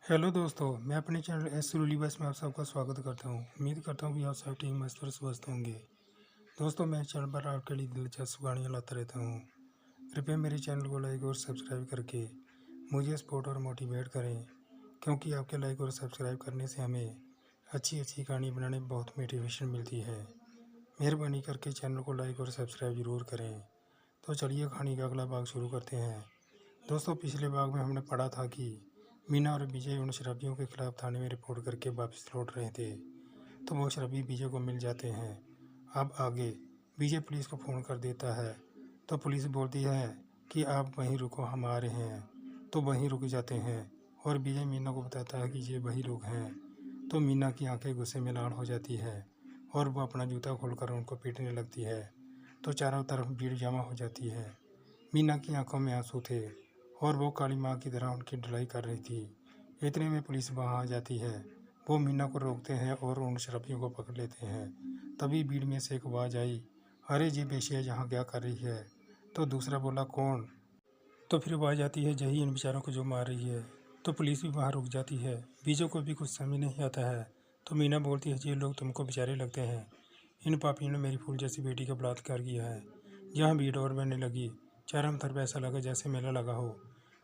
Hello दोस्तों, मैं अपने चैनल एस रूली बस में आप सबका स्वागत करता हूं। उम्मीद करता हूं कि आप सब ठीक मस्त और स्वस्थ होंगे। दोस्तों, मैं इस चैनल पर आपके लिए दिलचस्प गाड़ियाँ लाता रहता हूं। कृपया मेरे चैनल को लाइक और सब्सक्राइब करके मुझे सपोर्ट और मोटिवेट करें, क्योंकि आपके लाइक और सब्सक्राइब करने से हमें अच्छी अच्छी कहानी बनाने में बहुत मोटिवेशन मिलती है। मेहरबानी करके चैनल को लाइक और सब्सक्राइब ज़रूर करें। तो चलिए कहानी का अगला भाग शुरू करते हैं। दोस्तों, पिछले भाग में हमने पढ़ा था कि मीना और विजय उन शराबियों के खिलाफ थाने में रिपोर्ट करके वापस लौट रहे थे, तो वो शराबी विजय को मिल जाते हैं। अब आगे विजय पुलिस को फ़ोन कर देता है, तो पुलिस बोलती है कि आप वहीं रुको, हम आ रहे हैं। तो वहीं रुक जाते हैं और विजय मीना को बताता है कि ये वही लोग हैं। तो मीना की आंखें गुस्से में लाल हो जाती है और वो अपना जूता खोलकर उनको पीटने लगती है। तो चारों तरफ भीड़ जमा हो जाती है। मीना की आंखों में आंसू थे और वो काली माँ की तरह उनकी ढलाई कर रही थी। इतने में पुलिस वहाँ आ जाती है। वो मीना को रोकते हैं और उन शराबियों को पकड़ लेते हैं। तभी भीड़ में से एक आवाज़ आई, अरे जी बेशिया यहाँ क्या कर रही है? तो दूसरा बोला, कौन? तो फिर आवाज़ आती है, यही इन बेचारों को जो मार रही है। तो पुलिस भी वहाँ रुक जाती है। विजय को भी कुछ समझ नहीं आता है। तो मीना बोलती है, ये लोग तुमको बेचारे लगते हैं। इन पापियों ने मेरी फूल जैसी बेटी का बलात्कार किया है। यहाँ भीड़ और बढ़ने लगी। चारों तरफ ऐसा लगा जैसे मेला लगा हो।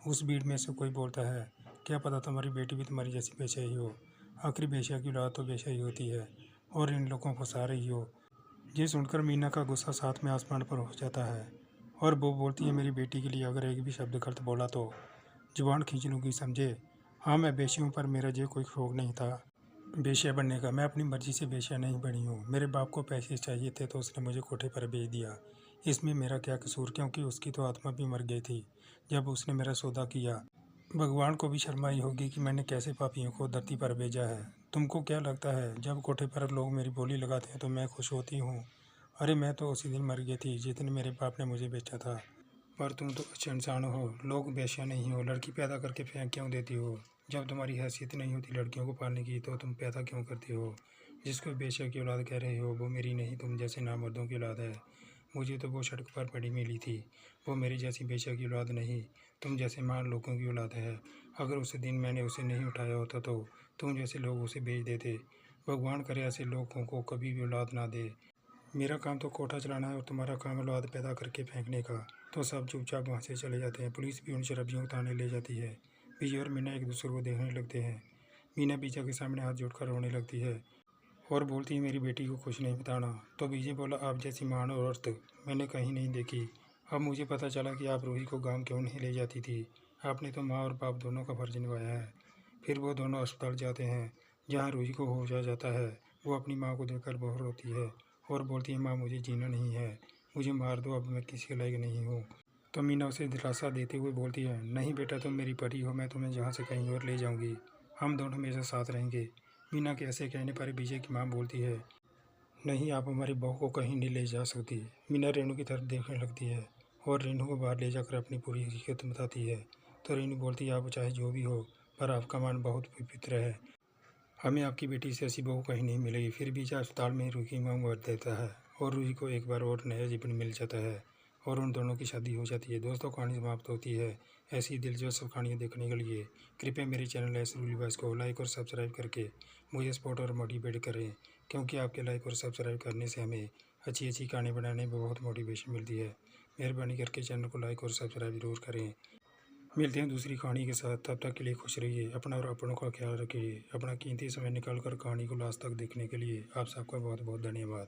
उस भीड़ में से कोई बोलता है, क्या पता तुम्हारी बेटी भी तुम्हारी जैसी बेशा ही हो। आखिर बेशा की औलाद तो बेशा ही होती है और इन लोगों को फंसा रही हो। ये सुनकर मीना का गुस्सा साथ में आसमान पर हो जाता है और वो बोलती है, मेरी बेटी के लिए अगर एक भी शब्द गलत बोला तो जुबान खींच लूँगी, समझे। हाँ, मैं बेशी हूँ, पर मेरा ये कोई शौक नहीं था बेशिया बनने का। मैं अपनी मर्जी से बेशिया नहीं बनी हूँ। मेरे बाप को पैसे चाहिए थे तो उसने मुझे कोठे पर भेज दिया। इसमें मेरा क्या कसूर, क्योंकि उसकी तो आत्मा भी मर गई थी जब उसने मेरा सौदा किया। भगवान को भी शर्म आई होगी कि मैंने कैसे पापियों को धरती पर भेजा है। तुमको क्या लगता है जब कोठे पर लोग मेरी बोली लगाते हैं तो मैं खुश होती हूँ? अरे मैं तो उसी दिन मर गई थी जितने मेरे बाप ने मुझे बेचा था। पर तुम तो अच्छे इंसान हो, लोग बेशा नहीं हो। लड़की पैदा करके फेंक क्यों देती हो? जब तुम्हारी हैसियत नहीं होती लड़कियों को पालने की तो तुम पैदा क्यों करते हो? जिसको बेशा की औलाद कह रहे हो वो मेरी नहीं, तुम जैसे नामर्दों की औलाद है। मुझे तो वो सड़क पर पड़ी मिली थी। वो मेरी जैसी बेशा की औलाद नहीं, तुम जैसे महान लोगों की औलाद है। अगर उस दिन मैंने उसे नहीं उठाया होता तो तुम जैसे लोग उसे बेच देते। भगवान करे ऐसे लोगों को कभी भी औलाद ना दे। मेरा काम तो कोठा चलाना है और तुम्हारा काम औलाद पैदा करके फेंकने का। तो सब चुपचाप वहाँ से चले जाते हैं। पुलिस भी उन शराबियों को थाने ले जाती है। विजय और मीना एक दूसरे को देखने लगते हैं। मीना विजय के सामने हाथ जोड़कर रोने लगती है और बोलती है, मेरी बेटी को कुछ नहीं बताना। तो विजय बोला, आप जैसी महान औरत मैंने कहीं नहीं देखी। अब मुझे पता चला कि आप रूही को गाँव क्यों नहीं ले जाती थी। आपने तो माँ और बाप दोनों का फर्ज निभाया है। फिर वो दोनों अस्पताल जाते हैं जहाँ रूही को होश आ जाता है। वो अपनी माँ को देखकर बहुत रोती है और बोलती है, माँ मुझे जीना नहीं है, मुझे मार दो, अब मैं किसी के लायक नहीं हूँ। तो मीना उसे दिलासा देते हुए बोलती है, नहीं बेटा, तुम मेरी परी हो, मैं तुम्हें जहाँ से कहीं और ले जाऊँगी। हम दोनों हमेशा साथ रहेंगे। मीना के ऐसे कहने पर विजय की माँ बोलती है, नहीं, आप हमारी बहू को कहीं नहीं ले जा सकती। मीना रेणु की तरफ देखने लगती है और रेणु को बाहर ले जाकर अपनी पूरी हकीकत बताती है। तो रेणु बोलती है, आप चाहे जो भी हो, पर आपका मन बहुत पवित्र है। हमें आपकी बेटी से ऐसी बहू कहीं नहीं मिलेगी। फिर विजय अस्पताल में रूही की मांग भर देता है और रूही को एक बार और नया जीवन मिल जाता है और उन दोनों की शादी हो जाती है। दोस्तों, कहानी समाप्त होती है। ऐसी दिलचस्प कहानियाँ देखने के लिए कृपया मेरे चैनल एस रूली बॉयज़ को लाइक और सब्सक्राइब करके मुझे सपोर्ट और मोटिवेट करें, क्योंकि आपके लाइक और सब्सक्राइब करने से हमें अच्छी अच्छी कहानी बनाने में बहुत मोटिवेशन मिलती है। मेहरबानी करके चैनल को लाइक और सब्सक्राइब जरूर करें। मिलते हैं दूसरी कहानी के साथ। तब तक के लिए खुश रहिए, अपना और अपनों का ख्याल रखिए। अपना कीमती समय निकाल कर कहानी को लास्ट तक देखने के लिए आप सबका बहुत बहुत धन्यवाद।